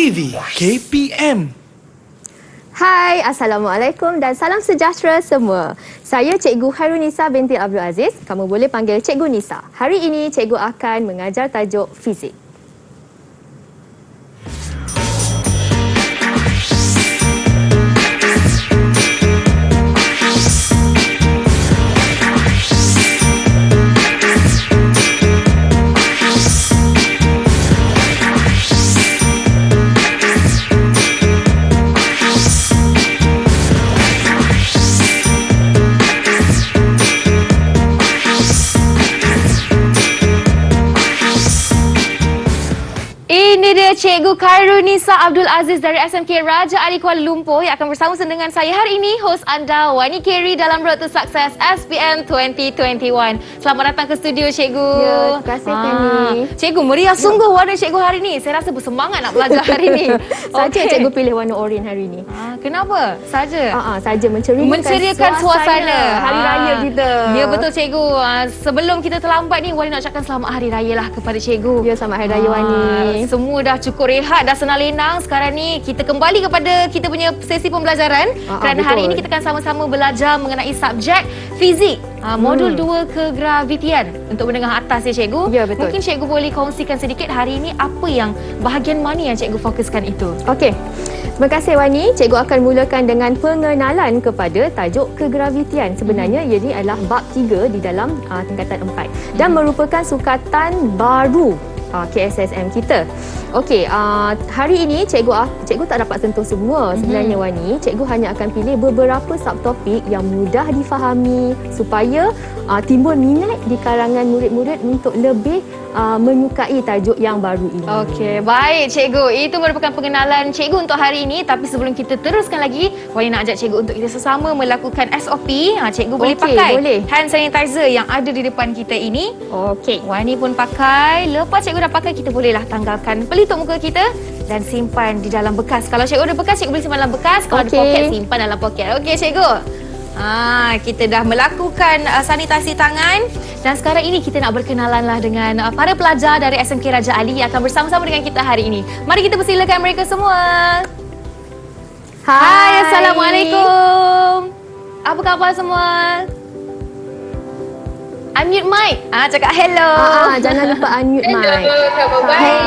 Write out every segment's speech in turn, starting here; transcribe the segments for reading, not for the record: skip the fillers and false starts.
TV KPM. Hai, Assalamualaikum dan salam sejahtera semua. Saya Cikgu Khairunisa binti Abdul Aziz. Kamu boleh panggil Cikgu Nisa. Hari ini Cikgu akan mengajar tajuk fizik. Ini dia Cikgu Khairunisa Abdul Aziz dari SMK Raja Ali Kuala Lumpur yang akan bersama dengan saya hari ini, hos anda Wani Kerry dalam Road to Success SPM 2021. Selamat datang ke studio Cikgu. Ya, terima kasih Penny. Cikgu, meriah sungguh warna Cikgu hari ini. Saya rasa bersemangat nak belajar hari ini. Saja Cikgu pilih warna oranye hari ini. Kenapa? Saja? Saja menceriakan suasana hari raya kita. Ya betul Cikgu. Sebelum kita terlambat ni, Wani nak ucapkan selamat hari raya lah kepada Cikgu. Ya, selamat hari raya Wani. Semua dah cukup rehat, dah senang lenang. Sekarang ni kita kembali kepada kita punya sesi pembelajaran. Kerana betul. hari ini kita akan sama-sama belajar mengenai subjek fizik. Modul 2 kegravitian untuk menengah atas ya Cikgu. Ya, betul. Mungkin Cikgu boleh kongsikan sedikit hari ini apa yang bahagian mana yang Cikgu fokuskan itu. Okey. Terima kasih Wani. Cikgu akan mulakan dengan pengenalan kepada tajuk kegravitian. Sebenarnya ia ini adalah bab 3 di dalam tingkatan 4 dan merupakan sukatan baru KSSM kita. Okey, hari ini cikgu tak dapat sentuh semua sebenarnya Wani. Cikgu hanya akan pilih beberapa subtopik yang mudah difahami supaya timbul minat di kalangan murid-murid untuk lebih menyukai tajuk yang baru ini. Okey, baik Cikgu. Itu merupakan pengenalan Cikgu untuk hari ini. Tapi sebelum kita teruskan lagi, Wani nak ajak Cikgu untuk kita sesama melakukan SOP. Cikgu boleh pakai hand sanitizer yang ada di depan kita ini. Okey. Wani pun pakai. Lepas Cikgu dah pakai, kita bolehlah tanggalkan pelitup muka kita dan simpan di dalam bekas. Kalau Cikgu ada bekas, Cikgu boleh simpan dalam bekas. Kalau ada poket, simpan dalam poket. Okey Cikgu. Kita dah melakukan sanitasi tangan dan sekarang ini kita nak berkenalan lah dengan para pelajar dari SMK Raja Ali yang akan bersama-sama dengan kita hari ini. Mari kita persilakan mereka semua. Hai, Assalamualaikum. Apa khabar semua? Unmute mic. Cakap hello. Jangan lupa unmute mic. Hello, khabar baik.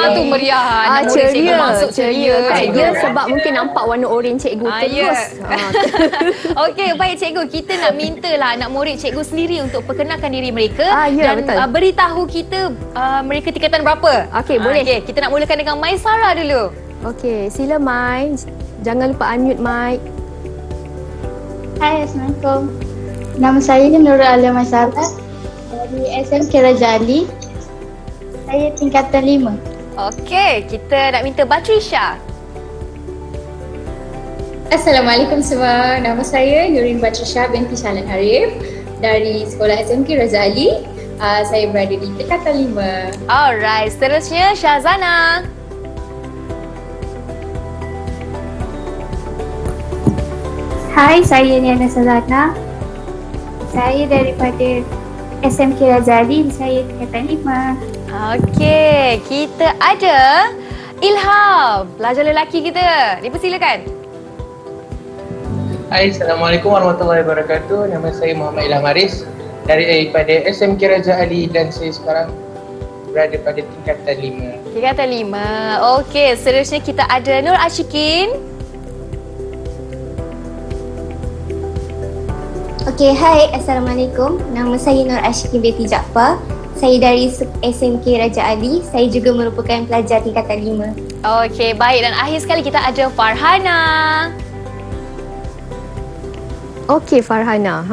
Tu meriah. Ceria. Masuk ceria. Ya, sebab mungkin nampak warna oren cikgu terus. Okey, baik Cikgu. Kita nak mintalah anak murid Cikgu sendiri untuk perkenalkan diri mereka dan betul. beritahu kita mereka tingkatan berapa. Okey, boleh. Okey, kita nak mulakan dengan Mai Sarah dulu. Okey, sila Mai. Jangan lupa unmute mic. Hai, Assalamualaikum. Nama saya Nurul Alia Masyarakat dari SMK Raja Ali. Saya tingkatan 5. Okey, kita nak minta Batrisha. Assalamualaikum semua. Nama saya Nurin Batrisha binti Shalan Arif dari Sekolah SMK Raja Ali. Saya berada di tingkatan 5. Alright, seterusnya Syazana. Hai, saya Niana Sazana. Saya daripada SMK Raja Ali. Saya tingkatan 5. Okey, kita ada Ilham, pelajar lelaki kita. Dipersilakan. Hai, Assalamualaikum warahmatullahi wabarakatuh. Nama saya Muhammad Ilham Haris daripada SMK Raja Ali dan saya sekarang berada pada tingkatan 5. Tingkatan 5. Okey, seterusnya kita ada Nur Ashikin. Okey, hai, Assalamualaikum. Nama saya Nur Ashikin binti Jaafar. Saya dari SMK Raja Ali. Saya juga merupakan pelajar tingkatan 5. Okey, baik. Dan akhir sekali kita ada Farhana. Okey, Farhana.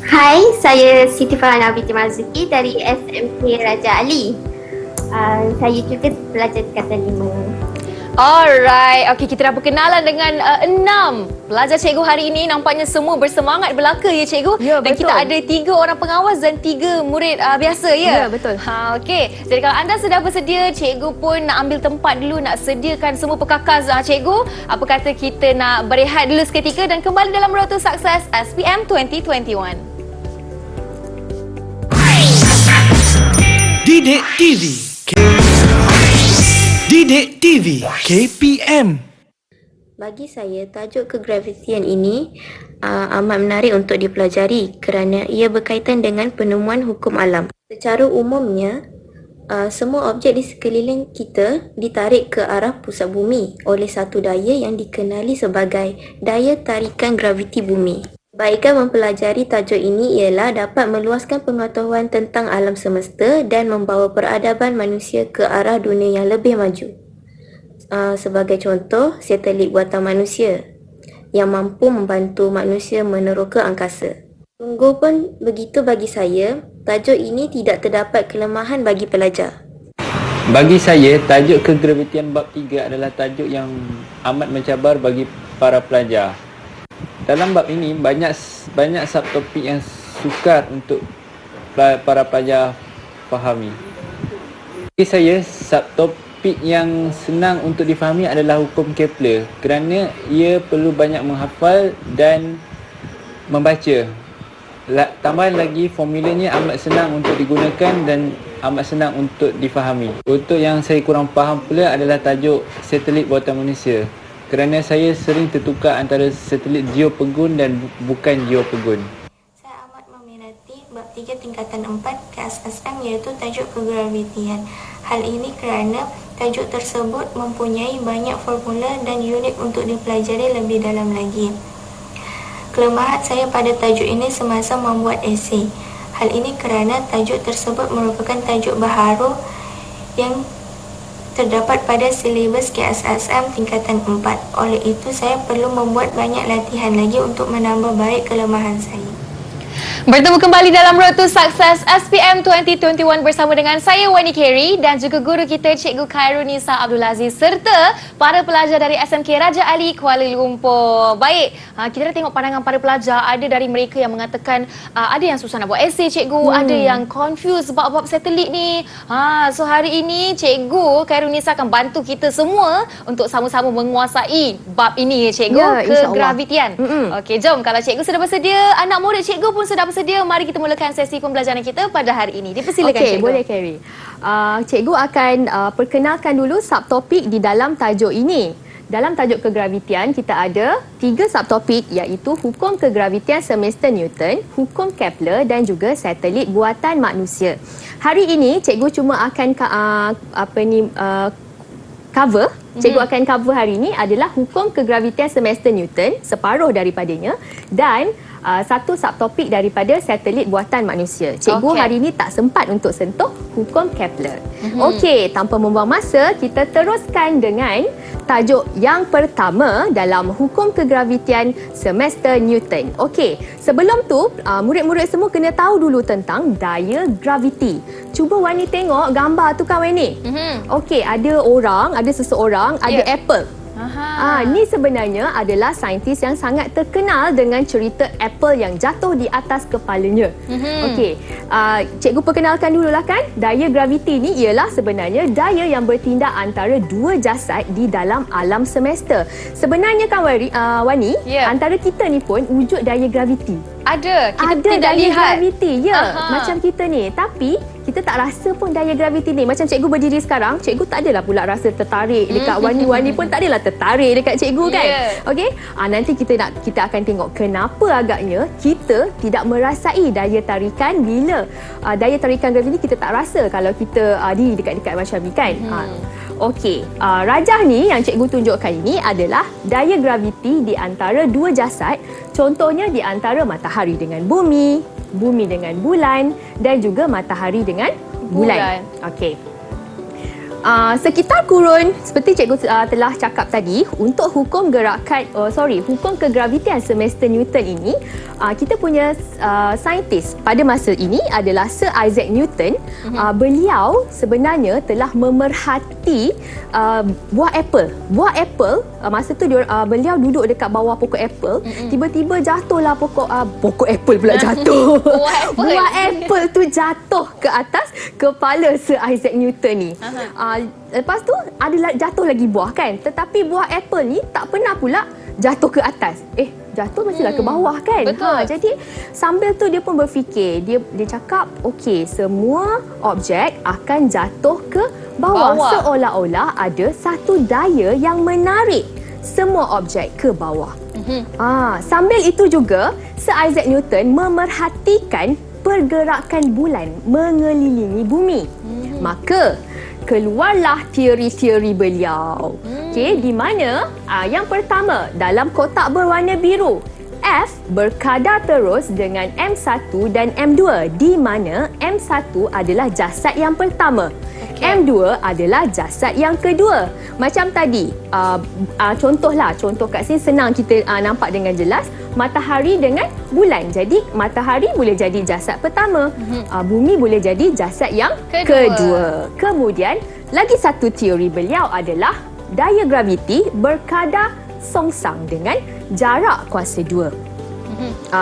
Hai, saya Siti Farhana binti Marzuki dari SMK Raja Ali. Saya juga pelajar tingkatan 5. Alright, okey, kita dah berkenalan dengan 6 pelajar cikgu hari ini. Nampaknya semua bersemangat belaka ya cikgu. Ya, dan betul. kita ada 3 orang pengawas dan 3 murid biasa ya. Ya, betul. Okey, jadi kalau anda sudah bersedia, cikgu pun nak ambil tempat dulu, nak sediakan semua perkakas cikgu. Apa kata kita nak berehat dulu seketika dan kembali dalam Road to Success SPM 2021. Didik TV Didik TV KPM. Bagi saya, tajuk kegravitian ini amat menarik untuk dipelajari kerana ia berkaitan dengan penemuan hukum alam. Secara umumnya, semua objek di sekeliling kita ditarik ke arah pusat bumi oleh satu daya yang dikenali sebagai daya tarikan graviti bumi. Kebaikan mempelajari tajuk ini ialah dapat meluaskan pengetahuan tentang alam semesta dan membawa peradaban manusia ke arah dunia yang lebih maju. Sebagai contoh, satelit buatan manusia yang mampu membantu manusia meneroka angkasa. Sungguh pun begitu bagi saya, tajuk ini tidak terdapat kelemahan bagi pelajar. Bagi saya, tajuk kegravitian bab 3 adalah tajuk yang amat mencabar bagi para pelajar. Dalam bab ini, banyak subtopik yang sukar untuk para pelajar fahami. Bagi saya, subtopik yang senang untuk difahami adalah hukum Kepler kerana ia perlu banyak menghafal dan membaca. Tambahan lagi, formulanya amat senang untuk digunakan dan amat senang untuk difahami. Untuk yang saya kurang faham pula adalah tajuk satelit buatan manusia kerana saya sering tertukar antara satelit geopegun dan bukan geopegun. Saya amat meminati bab 3 tingkatan 4 KSSM iaitu tajuk kegravitian. Hal ini kerana tajuk tersebut mempunyai banyak formula dan unit untuk dipelajari lebih dalam lagi. Kelemahan saya pada tajuk ini semasa membuat esei. Hal ini kerana tajuk tersebut merupakan tajuk baharu yang terdapat pada silibus KSSM tingkatan 4. Oleh itu, saya perlu membuat banyak latihan lagi untuk menambah baik kelemahan saya. Bertemu kembali dalam Road to Success SPM 2021 bersama dengan saya Wani Kerry dan juga guru kita Cikgu Khairunisa Abdul Aziz serta para pelajar dari SMK Raja Ali Kuala Lumpur. Baik, kita dah tengok pandangan para pelajar. Ada dari mereka yang mengatakan ada yang susah nak buat esei cikgu, ada yang confused bab-bab satelit ni. So hari ini Cikgu Khairunisa akan bantu kita semua untuk sama-sama menguasai bab ini cikgu, kegravitian. Okey, jom kalau cikgu sudah bersedia, anak murid cikgu pun sudah bersedia, mari kita mulakan sesi pembelajaran kita pada hari ini. Dipersilakan cikgu. Boleh Carrie. Cikgu akan perkenalkan dulu subtopik di dalam tajuk ini. Dalam tajuk kegravitian kita ada 3 subtopik iaitu hukum kegravitian semesta Newton, hukum Kepler dan juga satelit buatan manusia. Hari ini cikgu cuma akan cover. Cikgu akan cover hari ini adalah hukum kegravitian semesta Newton, separuh daripadanya, dan satu subtopik daripada satelit buatan manusia. Cikgu hari ini tak sempat untuk sentuh hukum Kepler. Okey, tanpa membuang masa, kita teruskan dengan tajuk yang pertama dalam hukum kegravitian semesta Newton. Okey, sebelum tu murid-murid semua kena tahu dulu tentang daya graviti. Cuba Wani tengok gambar tu kan Wani. Okey, ada seseorang, ada apple. Ni sebenarnya adalah saintis yang sangat terkenal dengan cerita apple yang jatuh di atas kepalanya. Okey, cikgu perkenalkan dululah kan. Daya graviti ni ialah sebenarnya daya yang bertindak antara dua jasad di dalam alam semesta. Sebenarnya kan Wani, antara kita ni pun wujud daya graviti. Ada, kita ada tidak daya lihat. graviti, macam kita ni. Tapi kita tak rasa pun daya graviti ni. Macam cikgu berdiri sekarang, cikgu tak adalah pula rasa tertarik dekat Wani. Wani pun tak adalah tertarik dekat cikgu kan. Okey, nanti kita akan tengok kenapa agaknya kita tidak merasai daya tarikan bila daya tarikan graviti kita tak rasa kalau kita diri dekat-dekat macam ni kan. Okey, rajah ni yang cikgu tunjukkan ini adalah daya graviti di antara dua jasad. Contohnya di antara matahari dengan bumi, bumi dengan bulan dan juga matahari dengan bulan. Okey. Sekitar kurun seperti cikgu telah cakap tadi, untuk hukum hukum kegravitian semesta Newton ini, kita punya saintis pada masa ini adalah Sir Isaac Newton. Beliau sebenarnya telah memerhati buah apple. Buah apple masa tu beliau duduk dekat bawah pokok apple, tiba-tiba jatuhlah pokok apple pula jatuh. Buah apple tu jatuh ke atas kepala Sir Isaac Newton ni. Lepas tu ada jatuh lagi buah kan, tetapi buah apple ni tak pernah pula jatuh ke atas. jatuh mestilah ke bawah kan. Betul. Jadi sambil tu dia pun berfikir, dia cakap okey, semua objek akan jatuh ke bawah. Seolah-olah ada satu daya yang menarik semua objek ke bawah. Sambil itu juga Sir Isaac Newton memerhatikan pergerakan bulan mengelilingi bumi. Maka keluarlah teori-teori beliau. Okey, di mana yang pertama dalam kotak berwarna biru, F berkadar terus dengan M1 dan M2, di mana M1 adalah jasad yang pertama. M2 adalah jasad yang kedua. Macam tadi, contoh kat sini senang kita nampak dengan jelas, matahari dengan bulan. Jadi matahari boleh jadi jasad pertama, bumi boleh jadi jasad yang kedua. Kemudian lagi satu teori beliau adalah daya graviti berkadar songsang dengan jarak kuasa 2.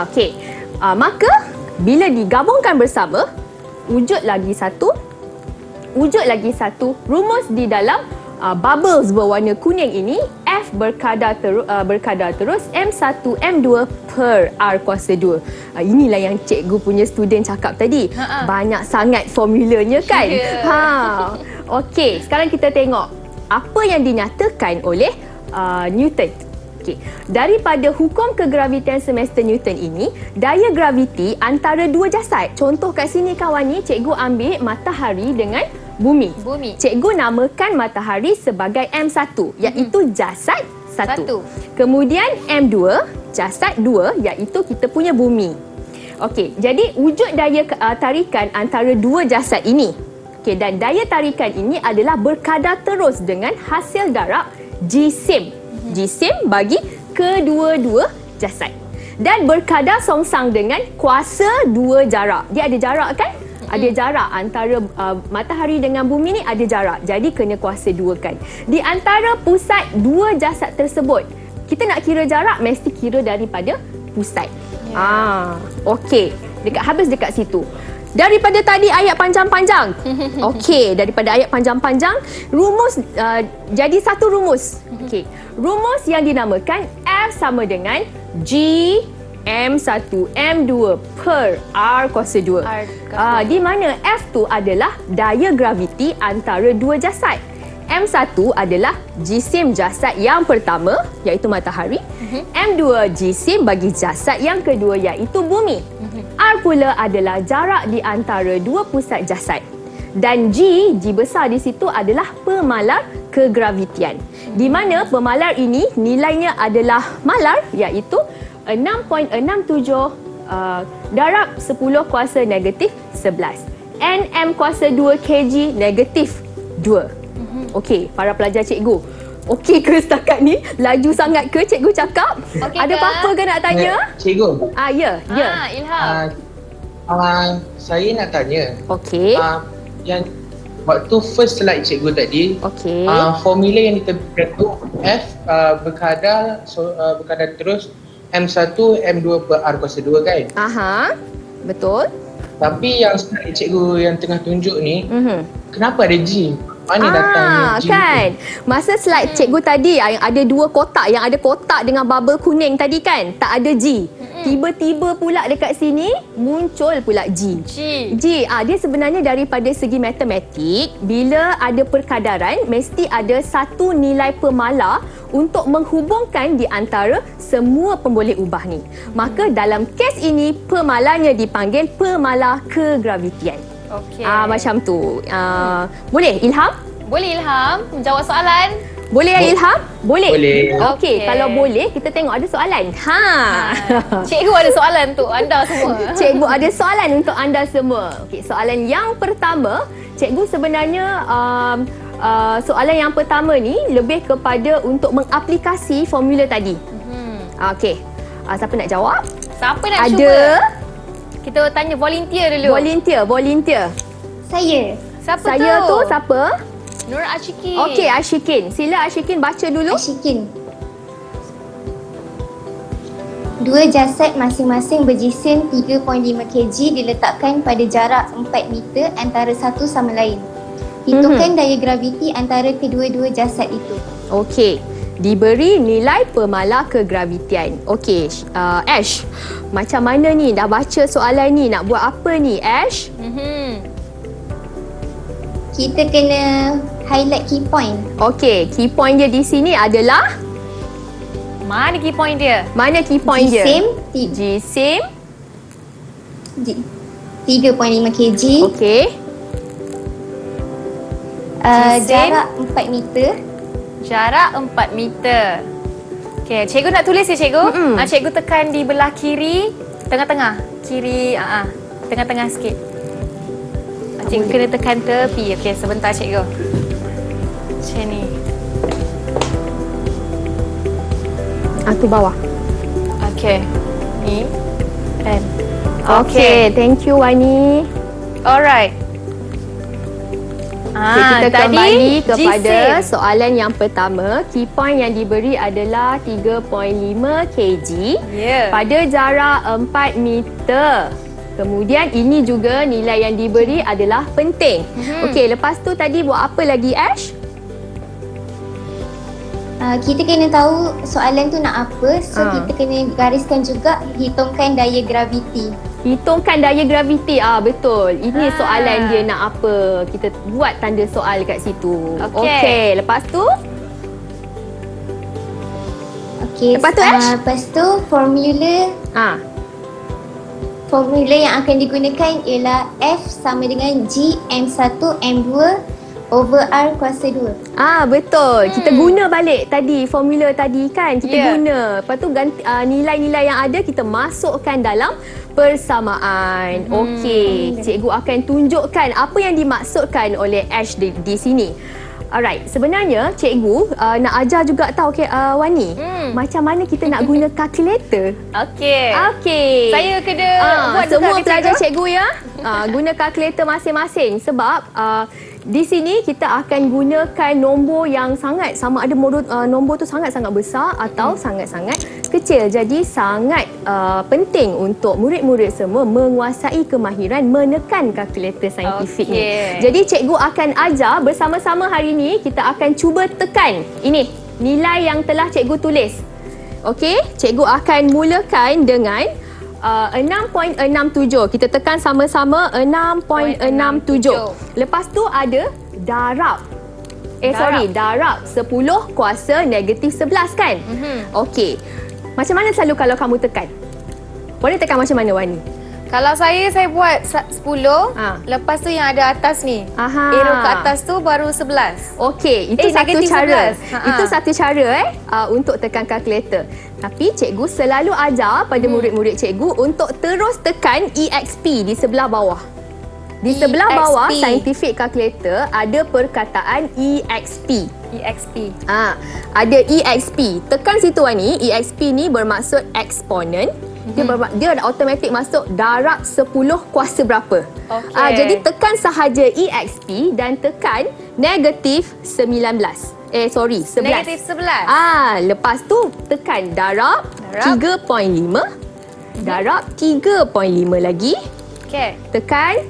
Okey. Maka bila digabungkan bersama, wujud lagi satu rumus di dalam bubbles berwarna kuning ini. F berkadar terus M1 M2 per R kuasa 2. Inilah yang cikgu punya student cakap tadi. Banyak sangat formulanya kan. Okey, sekarang kita tengok apa yang dinyatakan oleh Newton. Okey, daripada hukum kegravitian semester Newton ini, daya graviti antara dua jasad. Contoh kat sini kawan ni, cikgu ambil matahari dengan bumi. Cikgu namakan matahari sebagai M1, iaitu jasad 1. Kemudian M2, jasad 2, iaitu kita punya bumi. Okey, jadi wujud daya tarikan antara dua jasad ini. Okey, dan daya tarikan ini adalah berkadar terus dengan hasil darab jisim. Jisim bagi kedua-dua jasad. Dan berkadar songsang dengan kuasa 2 jarak. Dia ada jarak kan? Ada jarak antara matahari dengan bumi ni, ada jarak. Jadi kena kuasa 2 kan. Di antara pusat dua jasad tersebut, kita nak kira jarak mesti kira daripada pusat. Okey, habis dekat situ. Daripada tadi ayat panjang-panjang. Okey, daripada ayat panjang-panjang, rumus jadi satu rumus. Okey, rumus yang dinamakan F sama dengan G M1 M2 per R kuasa 2. Di mana F tu adalah daya graviti antara dua jasad. M1 adalah jisim jasad yang pertama, iaitu matahari. M2 jisim bagi jasad yang kedua, iaitu bumi. R pula adalah jarak di antara dua pusat jasad. Dan G besar di situ adalah pemalar kegravitian. Di mana pemalar ini nilainya adalah malar, iaitu 6.67 darab 10 kuasa negatif 11. Nm kuasa 2 kg negatif 2. Okey, para pelajar cikgu. Okey ke setakat ni? Laju sangat ke cikgu cakap? Ada apa-apa ke nak tanya? Cikgu. Ya. Ilham. Saya nak tanya. Okey. Yang waktu first slide cikgu tadi, formula yang diterbitkan tu F berkadar terus M1 M2 per R kuasa 2 kan? Betul. Tapi yang slide cikgu yang tengah tunjuk ni, kenapa ada G? Mana datangnya G kan? Masa slide cikgu tadi yang ada dua kotak, yang ada kotak dengan bubble kuning tadi kan, tak ada G. Tiba-tiba pula dekat sini muncul pula G. Dia sebenarnya daripada segi matematik, bila ada perkadaran mesti ada satu nilai pemalar untuk menghubungkan di antara semua pemboleh ubah ni. Maka dalam kes ini pemalarnya dipanggil pemalar kegravitian. Okey. Macam tu. Boleh Ilham? Boleh Ilham menjawab soalan? Boleh ya Ilham? Boleh. Okey. Okey, kalau boleh kita tengok ada soalan. Cikgu ada soalan untuk anda semua. Cikgu ada soalan untuk anda semua. Okey, soalan yang pertama, cikgu sebenarnya soalan yang pertama ni lebih kepada untuk mengaplikasi formula tadi. Okey. Siapa nak jawab? Siapa nak ada? cuba? Kita tanya volunteer dulu. Volunteer. Saya. Siapa Saya tu siapa? Nur Ashikin. Okey, Ashikin. Sila Ashikin baca dulu. Ashikin. Dua jasad masing-masing berjisim 3.5 kg diletakkan pada jarak 4 meter antara satu sama lain. Hitungkan daya graviti antara kedua-dua jasad itu. Okey. diberi nilai pemala kegravitian. Okey, Ash, macam mana ni? Dah baca soalan ni, nak buat apa ni, Ash? Kita kena highlight key point. Okey, key point dia di sini adalah Mana key point dia? mana key point dia? G-SIM G-SIM. 3.5 kg. Okey. Jarak 4 meter. Jarak 4 meter. Okey, cikgu nak tulis ya cikgu? Cikgu tekan di belah kiri, tengah-tengah. Kiri, tengah-tengah sikit. Cikgu kena tekan tepi. Okey, sebentar cikgu. Macam ni. Tu bawah. Okey. Ni. And. Okey, thank you Wani. Alright. Okay, kita kembali kepada G-SIM. soalan yang pertama. Key point yang diberi adalah 3.5 kg pada jarak 4 meter. Kemudian ini juga nilai yang diberi adalah penting. Okey, lepas tu tadi buat apa lagi, Ash? Kita kena tahu soalan tu nak apa. So kita kena gariskan juga, hitungkan daya graviti. Hitungkan daya graviti. Betul. Ini soalan dia nak apa. Kita buat tanda soal kat situ. Okey, lepas tu? Okey, lepas tu, Ash? Lepas tu formula formula yang akan digunakan ialah F sama dengan G M1 M2 over R kuasa 2. Betul. Kita guna balik tadi formula tadi kan. Kita guna. Lepas tu ganti, nilai-nilai yang ada kita masukkan dalam persamaan. Okey, cikgu akan tunjukkan apa yang dimaksudkan oleh Ash di sini. Alright, sebenarnya cikgu nak ajar juga tahu Wani, macam mana kita nak guna kalkulator. Okey. Saya kena buat semua juga pelajar cikgu ya. Guna kalkulator masing-masing sebab di sini kita akan gunakan nombor yang sangat sama ada nombor tu sangat-sangat besar atau sangat-sangat kecil. Jadi sangat penting untuk murid-murid semua menguasai kemahiran menekan kalkulator saintifik ni. Jadi cikgu akan ajar bersama-sama hari ni, kita akan cuba tekan ini nilai yang telah cikgu tulis. Okey, cikgu akan mulakan dengan 6.67. Kita tekan sama-sama 6.67. Lepas tu ada darab. Darab 10 kuasa negatif 11 kan? Okey. Macam mana selalu kalau kamu tekan? Boleh tekan macam mana, Wani? Kalau saya buat 10, lepas tu yang ada atas ni. Arrow ke atas tu baru 11. Okey, itu satu cara. Itu satu cara untuk tekan kalkulator. Tapi cikgu selalu ajar pada murid-murid cikgu untuk terus tekan EXP di sebelah bawah. Di sebelah bawah scientific calculator ada perkataan EXP. Ada EXP. Tekan situ Wani. EXP ni bermaksud exponent. Dia automatik masuk darab 10 kuasa berapa. Jadi tekan sahaja EXP dan tekan negatif 11. Negatif 11. Lepas tu tekan darab 3.5. Darab 3.5 lagi. Tekan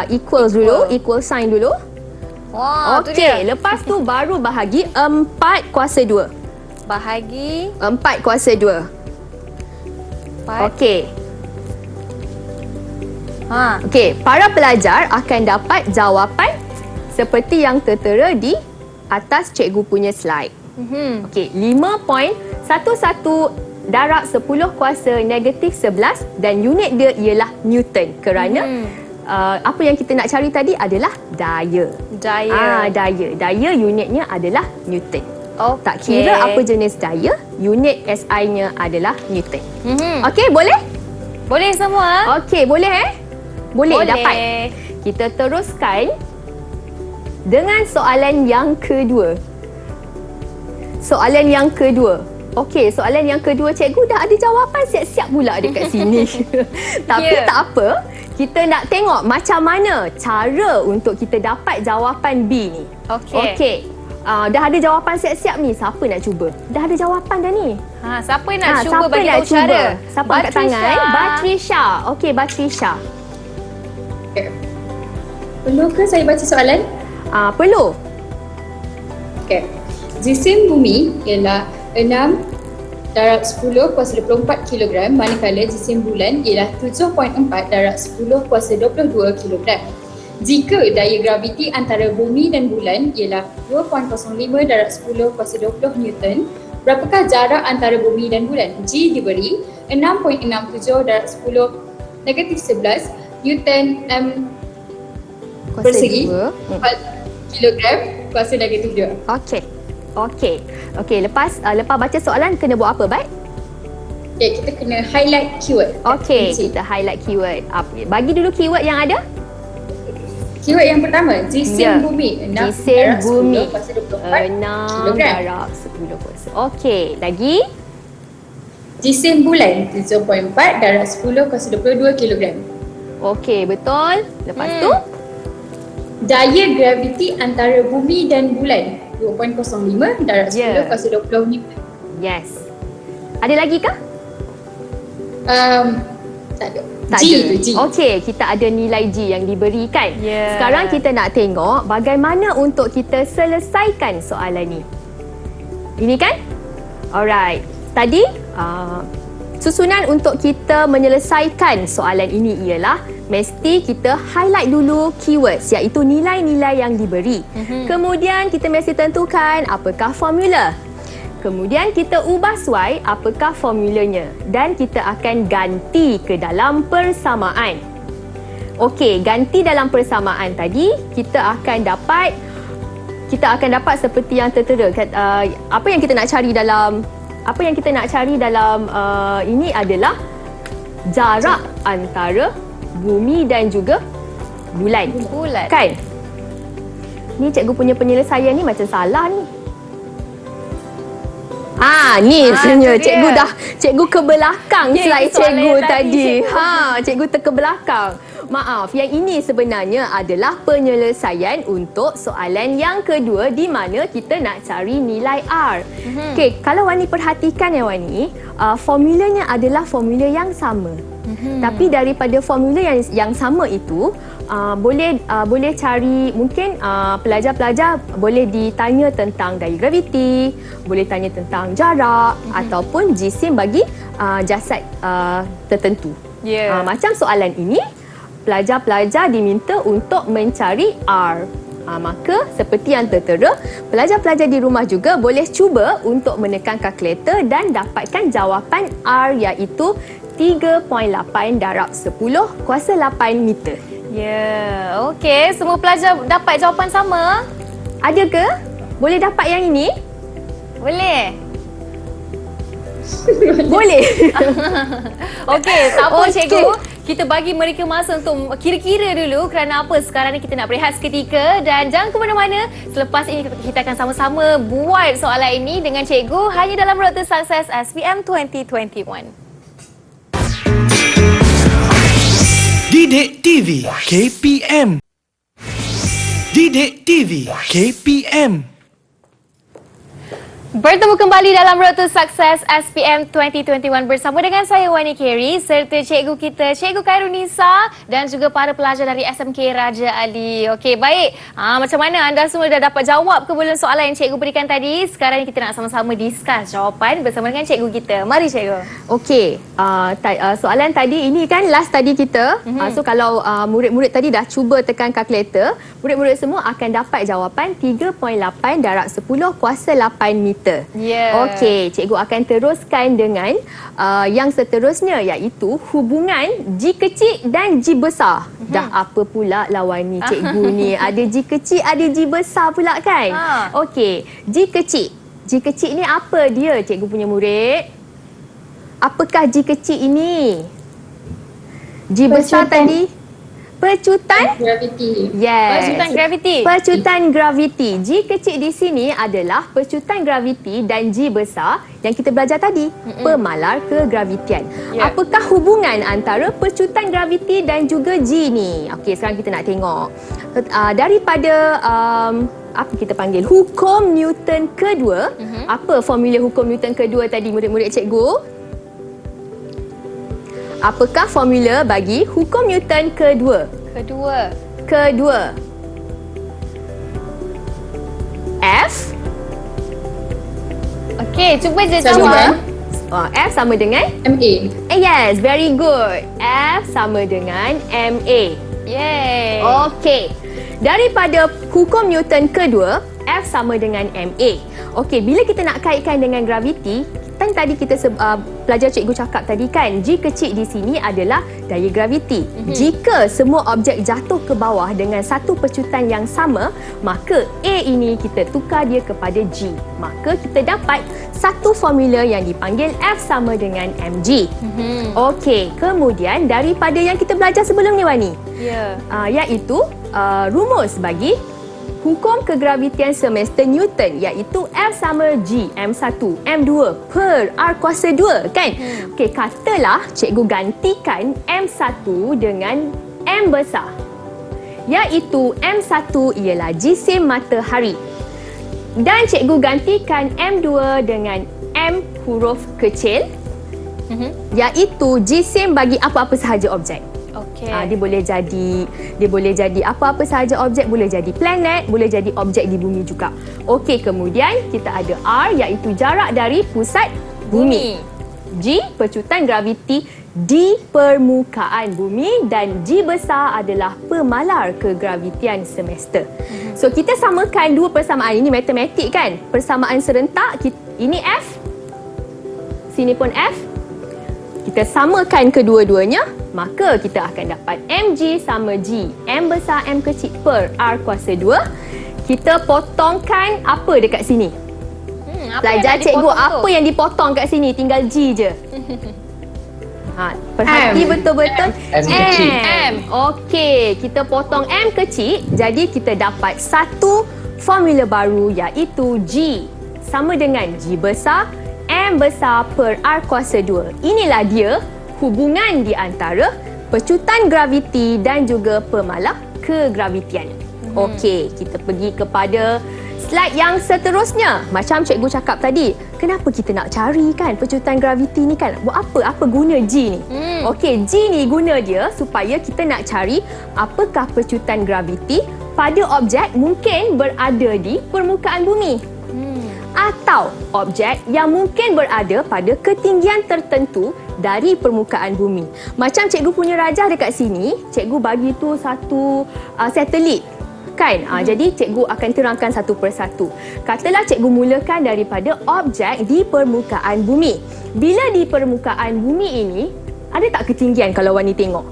equals dulu, equal sign dulu. Okey, lepas tu baru bahagi 4 kuasa 2. Bahagi 4 kuasa 2. Okey. Okey, para pelajar akan dapat jawapan seperti yang tertera di atas cikgu punya slide. Okey, 5.11 darab 10 kuasa negatif 11 dan unit dia ialah Newton kerana apa yang kita nak cari tadi adalah daya. Daya unitnya adalah Newton. Tak kira apa jenis daya, unit SI-nya adalah Newton. Okey, boleh? Boleh semua? Okey, boleh Boleh dapat. Kita teruskan dengan soalan yang kedua. Okey, soalan yang kedua cikgu dah ada jawapan siap-siap pula dekat sini. Tapi tak apa, kita nak tengok macam mana cara untuk kita dapat jawapan B ni. Okey. Dah ada jawapan siap-siap ni. Siapa nak cuba? Dah ada jawapan dah ni. Siapa nak cuba bagi tahu cara? Siapa angkat tangan? Batrisha. Okey, Batrisha. Perlu ke saya baca soalan? Perlu. Okey. Jisim bumi ialah 6 darab 10 kuasa 24 kg, manakala jisim bulan ialah 7.4 darab 10 kuasa 22 kg. Jika daya graviti antara bumi dan bulan ialah 2.05 darab 10 kuasa 20 Newton, berapakah jarak antara bumi dan bulan? G diberi 6.67 darab 10 negatif 11 Newton Kuasa persegi 2. kilogram kuasa negatif 2. Okey, lepas baca soalan kena buat apa, baik? Okay, kita kena highlight keyword. Okey, kita highlight keyword. Bagi dulu keyword yang ada. Keyword yang pertama, jisim bumi. Jisim bumi. 6 darab 10 kuasa 24 6 kilogram. darab 10 kuasa. Okey, lagi. Jisim bulan 7.4 darab 10 kuasa 22 kilogram. Okey, betul. Lepas tu, Daya graviti antara bumi dan bulan 2.05 darab 10 kuasa 20 Newton. yes. Ada lagi kah? Tak ada. Tak G ada. tu, G. Okey, kita ada nilai G yang diberikan. Yeah. Sekarang kita nak tengok bagaimana untuk kita selesaikan soalan ni. Ini kan? Alright. Tadi susunan untuk kita menyelesaikan soalan ini ialah mesti kita highlight dulu keywords iaitu nilai-nilai yang diberi. Kemudian kita mesti tentukan apakah formula. Kemudian kita ubah suai apakah formulanya dan kita akan ganti ke dalam persamaan. Okey, ganti dalam persamaan tadi kita akan dapat seperti yang tertera. Apa yang kita nak cari dalam ini adalah jarak antara bumi dan juga bulan. Kan? Ni cikgu punya penyelesaian ni macam salah ni. Ni sebenarnya cikgu ke belakang slide cikgu tadi. Cikgu ke belakang. Maaf, yang ini sebenarnya adalah penyelesaian untuk soalan yang kedua di mana kita nak cari nilai R. Okey, kalau Wani perhatikan ya Wani, formulanya adalah formula yang sama. Tapi daripada formula yang sama itu, boleh cari, mungkin pelajar-pelajar boleh ditanya tentang daya graviti, boleh tanya tentang jarak ataupun jisim bagi jasad tertentu. Macam soalan ini, pelajar-pelajar diminta untuk mencari R. Maka seperti yang tertera, pelajar-pelajar di rumah juga boleh cuba untuk menekan kalkulator dan dapatkan jawapan R iaitu 3.8 darab 10 kuasa 8 meter. Okey, semua pelajar dapat jawapan sama? Ada ke? Boleh dapat yang ini? Boleh. Boleh. Okey, tak apa cikgu. Kita bagi mereka masa untuk kira-kira dulu kerana apa sekarang ni kita nak berehat seketika dan jangan ke mana-mana. Selepas ini kita akan sama-sama buat soalan ini dengan cikgu hanya dalam Road to Success SPM 2021. Didik TV KPM. Didik TV KPM. Bertemu kembali dalam Road to Success SPM 2021 bersama dengan saya Wani Kerry serta cikgu kita, Cikgu Khairunisa dan juga para pelajar dari SMK Raja Ali. Okey, baik. Macam mana anda semua dah dapat jawab ke belum soalan yang cikgu berikan tadi? Sekarang ni kita nak sama-sama discuss jawapan bersama dengan cikgu kita. Mari cikgu. Okey, soalan tadi ini kan last tadi kita. So kalau murid-murid tadi dah cuba tekan kalkulator, murid-murid semua akan dapat jawapan 3.8 darab 10 kuasa 8 meter. Okey, cikgu akan teruskan dengan yang seterusnya iaitu hubungan G kecil dan G besar. Dah apa pula lawan ni cikgu ni? Ada G kecil, ada G besar pula kan? Okey, G kecil. G kecil ni apa dia cikgu punya murid? Apakah G kecil ini? G besar tadi? Pecutan graviti. Yes. Pecutan graviti. Pecutan graviti. G kecil di sini adalah pecutan graviti dan G besar yang kita belajar tadi, pemalar kegravitian. Apakah hubungan antara pecutan graviti dan juga G ni? Okey, sekarang kita nak tengok. Daripada apa kita panggil? Hukum Newton kedua. Apa formula hukum Newton kedua tadi murid-murid cikgu? Apakah formula bagi hukum Newton kedua? Kedua. F Okey, cuba je Sambungan. jawab. F sama dengan MA. yes, very good. F sama dengan MA. Yay. Okey. Daripada hukum Newton kedua, F sama dengan MA. Okey, bila kita nak kaitkan dengan graviti, kan tadi kita pelajar cikgu cakap tadi kan, G kecil di sini adalah daya graviti. Jika semua objek jatuh ke bawah dengan satu pecutan yang sama, maka A ini kita tukar dia kepada G. Maka kita dapat satu formula yang dipanggil F sama dengan mg. Okey, kemudian daripada yang kita belajar sebelum ni Wani, iaitu rumus bagi hukum kegravitian semester Newton, iaitu F sama G M1 M2 per R kuasa 2 kan. Okey, katalah cikgu gantikan M1 dengan M besar, iaitu M1 ialah jisim matahari, dan cikgu gantikan M2 dengan M huruf kecil, iaitu jisim bagi apa-apa sahaja objek. Okey. Dia boleh jadi apa-apa sahaja objek, boleh jadi planet, boleh jadi objek di bumi juga. Okey, kemudian kita ada R, iaitu jarak dari pusat bumi. G, pecutan graviti di permukaan bumi, dan G besar adalah pemalar kegravitian semester. So kita samakan dua persamaan ini, matematik kan? Persamaan serentak, ini F, sini pun F. Kita samakan kedua-duanya, maka kita akan dapat mg sama G M besar M kecil per R kuasa 2. Kita potongkan apa dekat sini? Pelajar cikgu, apa yang dipotong kat sini? Tinggal G je. Perhati betul-betul. M kecil. M. Okey, kita potong M kecil, jadi kita dapat satu formula baru, iaitu G sama dengan G besar M besar per R kuasa 2. Inilah dia hubungan di antara pecutan graviti dan juga pemalar kegravitian. Okey, kita pergi kepada slide yang seterusnya. Macam cikgu cakap tadi, kenapa kita nak cari kan pecutan graviti ni kan? Buat apa? Apa guna G ni? Okey, G ni guna dia supaya kita nak cari apakah pecutan graviti pada objek mungkin berada di permukaan bumi, atau objek yang mungkin berada pada ketinggian tertentu dari permukaan bumi. Macam cikgu punya rajah dekat sini, cikgu bagi tu satu satelit kan. Jadi cikgu akan terangkan satu persatu. Katalah cikgu mulakan daripada objek di permukaan bumi. Bila di permukaan bumi ini, ada tak ketinggian kalau Wani tengok?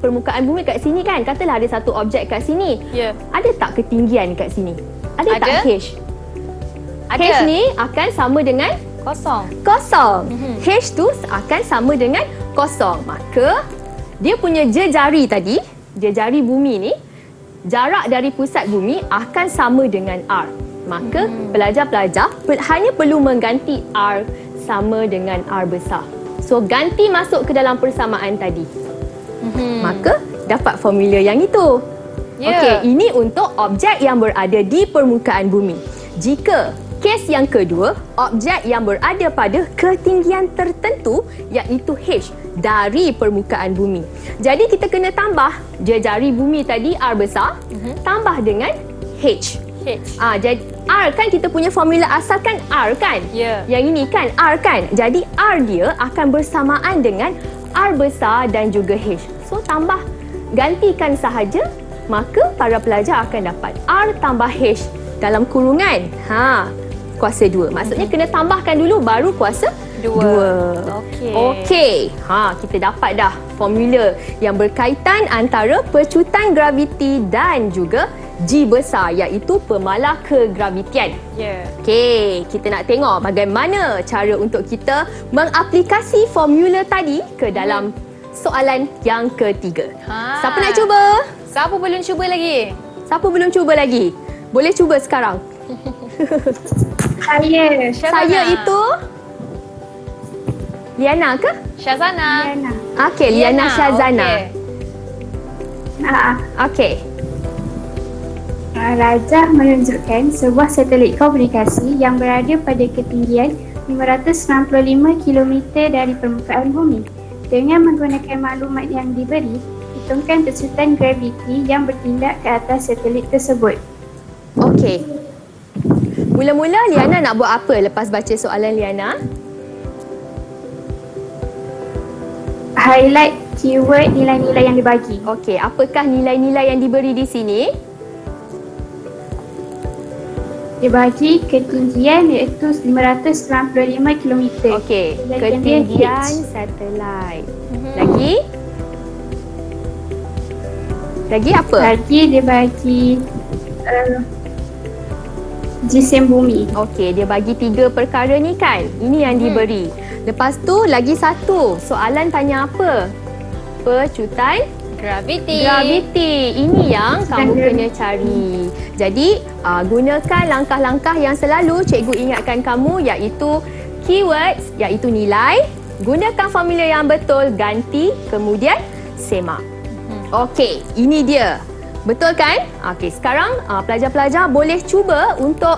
Permukaan bumi kat sini kan, katalah ada satu objek kat sini. Ada tak ketinggian kat sini? Ada tak H? H ni akan sama dengan kosong. H tu akan sama dengan kosong. Maka dia punya jejari tadi, jejari bumi ni, jarak dari pusat bumi akan sama dengan R. Maka pelajar-pelajar hanya perlu mengganti R sama dengan R besar. So ganti masuk ke dalam persamaan tadi. Maka dapat formula yang itu. Okey, ini untuk objek yang berada di permukaan bumi. Jika kes yang kedua, objek yang berada pada ketinggian tertentu, iaitu H dari permukaan bumi. Jadi kita kena tambah jejari bumi tadi R besar, tambah dengan H. Jadi R kan kita punya formula asal kan R kan? Yang ini kan R kan? Jadi R dia akan bersamaan dengan R besar dan juga H. So tambah, gantikan sahaja, maka para pelajar akan dapat R tambah H dalam kurungan kuasa 2. Maksudnya kena tambahkan dulu baru kuasa 2. Okey. Kita dapat dah formula yang berkaitan antara pecutan graviti dan juga G besar, iaitu pemalar kegravitian. Okey, kita nak tengok bagaimana cara untuk kita mengaplikasi formula tadi ke dalam soalan yang ketiga. Siapa nak cuba? Siapa belum cuba lagi? Siapa belum cuba lagi? Boleh cuba sekarang. Saya itu Liana ke? Syazana. Okey, Liana Syazana. Okey. Rajah menunjukkan sebuah satelit komunikasi yang berada pada ketinggian 565 km dari permukaan bumi. Dengan menggunakan maklumat yang diberi, hitungkan pecutan graviti yang bertindak ke atas satelit tersebut. Okey. Mula-mula Liana nak buat apa lepas baca soalan Liana? Highlight keyword nilai-nilai yang dibagi. Okey, apakah nilai-nilai yang diberi di sini? Dibagi ketinggian iaitu 595 km. Okey, ketinggian satelit. Lagi? Lagi apa? Lagi dia bagi jisim bumi. Okey, dia bagi 3 perkara ni kan? Ini yang diberi. Lepas tu lagi satu. Soalan tanya apa? Pecutan graviti. Ini yang kamu kena cari. Jadi, gunakan langkah-langkah yang selalu cikgu ingatkan kamu iaitu keywords, iaitu nilai. Gunakan formula yang betul, ganti, kemudian semak. Okey, ini dia. Betul kan? Okey, sekarang pelajar-pelajar boleh cuba untuk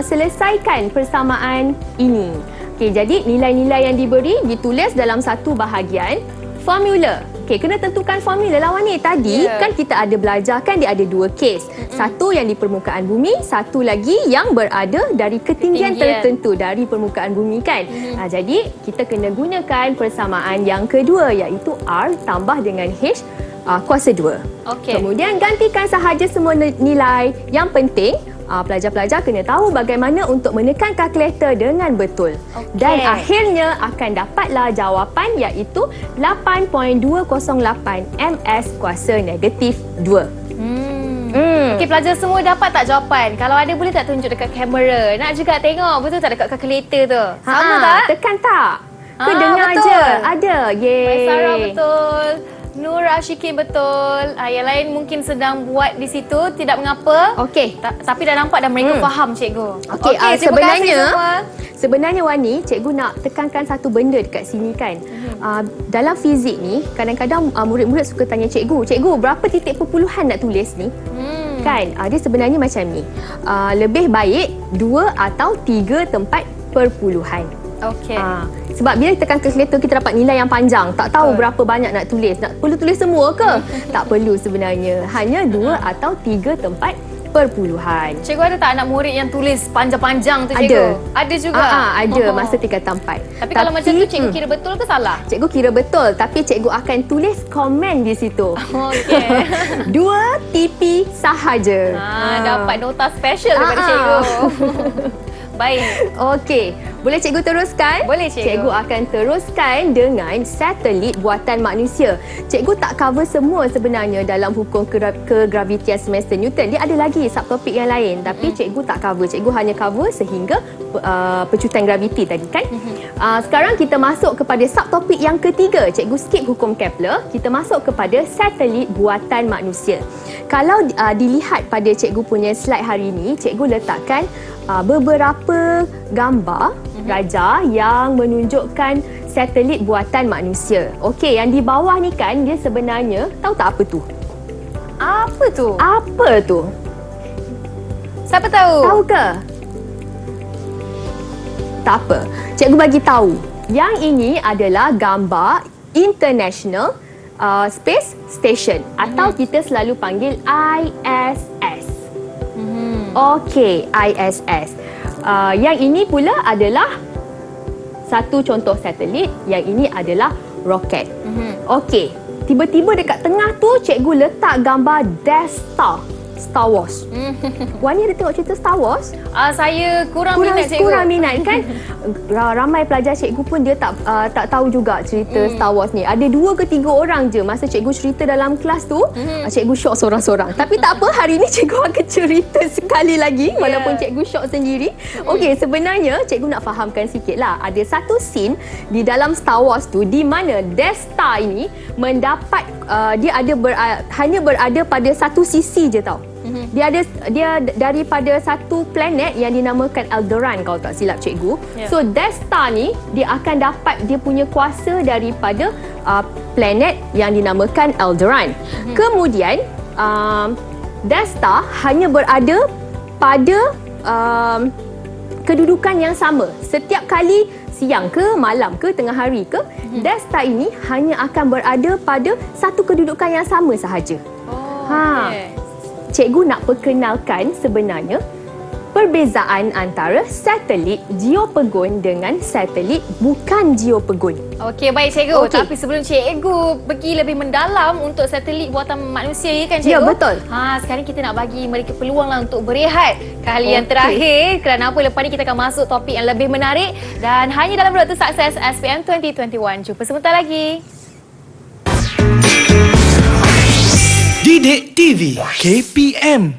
selesaikan persamaan ini. Okey, jadi nilai-nilai yang diberi ditulis dalam satu bahagian formula. Okey, kena tentukan formula lawan ni. Tadi kan kita ada belajar kan dia ada 2 kes. Satu yang di permukaan bumi, satu lagi yang berada dari ketinggian tertentu dari permukaan bumi kan. Jadi kita kena gunakan persamaan yang kedua iaitu R tambah dengan H kuasa 2. Kemudian gantikan sahaja semua nilai. Yang penting pelajar-pelajar kena tahu bagaimana untuk menekan kalkulator dengan betul. Dan akhirnya akan dapatlah jawapan iaitu 8.208 ms kuasa negatif 2. Okey, pelajar semua dapat tak jawapan? Kalau ada boleh tak tunjuk dekat kamera? Nak juga tengok betul tak dekat kalkulator tu? Sama tak? Tekan tak? Ke dengar betul. je? Ada. Yeay. Maisara betul. Nur Ashikin betul. Yang lain mungkin sedang buat di situ, tidak mengapa. Okey. Tapi dah nampak dah mereka faham cikgu. Okey, terima kasih semua. Sebenarnya Wani, cikgu nak tekankan satu benda dekat sini kan. Dalam fizik ni, kadang-kadang murid-murid suka tanya cikgu, berapa titik perpuluhan nak tulis ni? Kan? Dia sebenarnya macam ni. Lebih baik 2 atau 3 tempat perpuluhan. Okey. Sebab bila tekan kalkulator kita dapat nilai yang panjang. Tak tahu berapa banyak nak tulis. Perlu tulis semua ke? Tak perlu sebenarnya. Hanya 2 atau 3 tempat perpuluhan. Cikgu ada tak anak murid yang tulis panjang-panjang tu cikgu? Ada juga? Ada masa tingkatan 4. Tapi kalau macam tu cikgu kira betul ke salah? Cikgu kira betul tapi cikgu akan tulis komen di situ. Okey. 2 TP sahaja. Dapat nota special daripada cikgu. Baik. Okey. Boleh cikgu teruskan? Boleh cikgu. Cikgu akan teruskan dengan satelit buatan manusia. Cikgu tak cover semua sebenarnya dalam hukum kegravitian semester Newton. Dia ada lagi subtopik yang lain tapi cikgu tak cover. Cikgu hanya cover sehingga pecutan graviti tadi kan. Sekarang kita masuk kepada subtopik yang ketiga. Cikgu skip hukum Kepler. Kita masuk kepada satelit buatan manusia. Kalau dilihat pada cikgu punya slide hari ini, cikgu letakkan beberapa gambar raja yang menunjukkan satelit buatan manusia. Okey, yang di bawah ni kan dia sebenarnya tahu tak apa tu? Apa tu? Apa tu? Siapa tahu? Tahu ke? Tak apa. Cikgu bagi tahu. Yang ini adalah gambar International Space Station atau kita selalu panggil ISS. Okey, ISS. Yang ini pula adalah satu contoh satelit, yang ini adalah roket. Okey, tiba-tiba dekat tengah tu cikgu letak gambar Death Star Wars. Wani ada tengok cerita Star Wars? Saya kurang minat cikgu. Kurang minat kan? Ramai pelajar cikgu pun dia tak tahu juga cerita Star Wars ni. Ada 2 ke 3 orang je masa cikgu cerita dalam kelas tu, cikgu syok sorang-sorang. Tapi tak apa, hari ni cikgu akan cerita sekali lagi walaupun cikgu syok sendiri. Okey, sebenarnya cikgu nak fahamkan sikit lah. Ada satu scene di dalam Star Wars tu di mana Death Star ini mendapat hanya berada pada satu sisi je tau. Dia daripada satu planet yang dinamakan Alderaan kalau tak silap cikgu. So Death Star ni dia akan dapat dia punya kuasa daripada planet yang dinamakan Alderaan. Kemudian Death Star hanya berada pada kedudukan yang sama. Setiap kali siang ke, malam ke, tengah hari ke, Death Star ini hanya akan berada pada satu kedudukan yang sama sahaja. Okay. Cikgu nak perkenalkan sebenarnya perbezaan antara satelit geopegun dengan satelit bukan geopegun. Okey, baik cikgu. Okey. Tapi sebelum cikgu pergi lebih mendalam untuk satelit buatan manusia ya kan cikgu? Ya, betul. Sekarang kita nak bagi mereka peluang lah untuk berehat. Kali yang terakhir, kerana apa, lepas ni kita akan masuk topik yang lebih menarik dan hanya dalam Road to Success SPM 2021. Jumpa sebentar lagi. Didik TV KPM.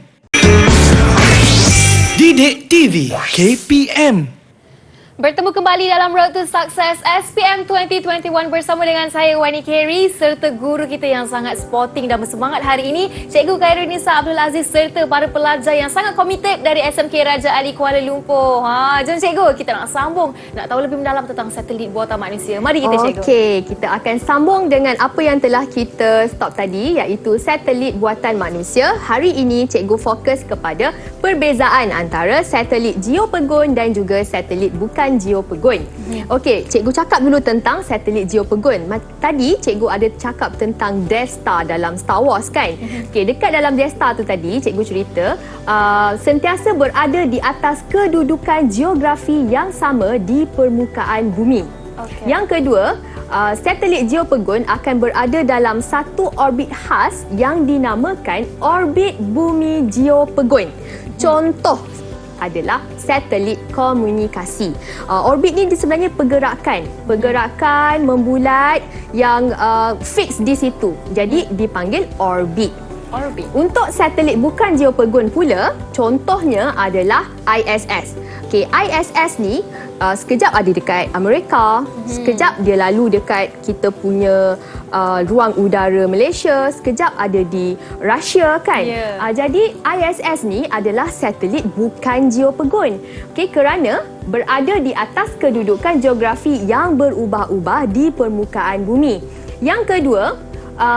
Didik TV KPM. Bertemu kembali dalam Road to Success SPM 2021 bersama dengan saya Wani Kerry serta guru kita yang sangat sporting dan bersemangat hari ini, Cikgu Khairunisa Abdul Aziz serta para pelajar yang sangat komited dari SMK Raja Ali Kuala Lumpur. Jom cikgu, kita nak sambung, nak tahu lebih mendalam tentang satelit buatan manusia. Mari kita cikgu. Okey, kita akan sambung dengan apa yang telah kita stop tadi, iaitu satelit buatan manusia. Hari ini cikgu fokus kepada perbezaan antara satelit geopegun dan juga satelit bukan geopegun. Okey, cikgu cakap dulu tentang satelit geopegun. Tadi cikgu ada cakap tentang Death Star dalam Star Wars kan? Okey, dekat dalam Death Star tu tadi cikgu cerita sentiasa berada di atas kedudukan geografi yang sama di permukaan bumi. Yang kedua, satelit geopegun akan berada dalam satu orbit khas yang dinamakan orbit bumi geopegun. Contoh adalah satelit komunikasi. Orbit ni sebenarnya pergerakan membulat yang fix di situ. Jadi dipanggil orbit. Untuk satelit bukan geopegun pula, contohnya adalah ISS. Okey, ISS ni sekejap ada dekat Amerika, sekejap dia lalu dekat kita punya ruang udara Malaysia, sekejap ada di Rusia kan. Jadi ISS ni adalah satelit bukan geopegun. Okey, kerana berada di atas kedudukan geografi yang berubah-ubah di permukaan bumi. Yang kedua,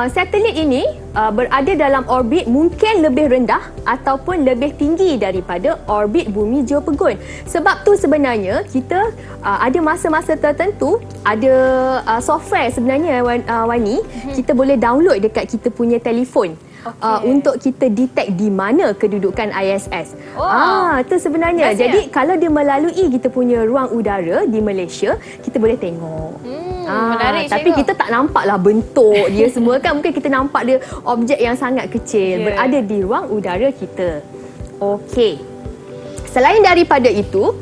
satelit ini berada dalam orbit mungkin lebih rendah ataupun lebih tinggi daripada orbit bumi geopegun. Sebab tu sebenarnya kita ada masa-masa tertentu ada software sebenarnya Wani, kita boleh download dekat kita punya telefon. Untuk kita detect di mana kedudukan ISS. Tu sebenarnya. Jadi kalau dia melalui kita punya ruang udara di Malaysia, kita boleh tengok. Menarik, tapi cikgu. kita tak nampak lah bentuk dia semua kan. Mungkin kita nampak dia objek yang sangat kecil berada di ruang udara kita. Okey. Selain daripada itu,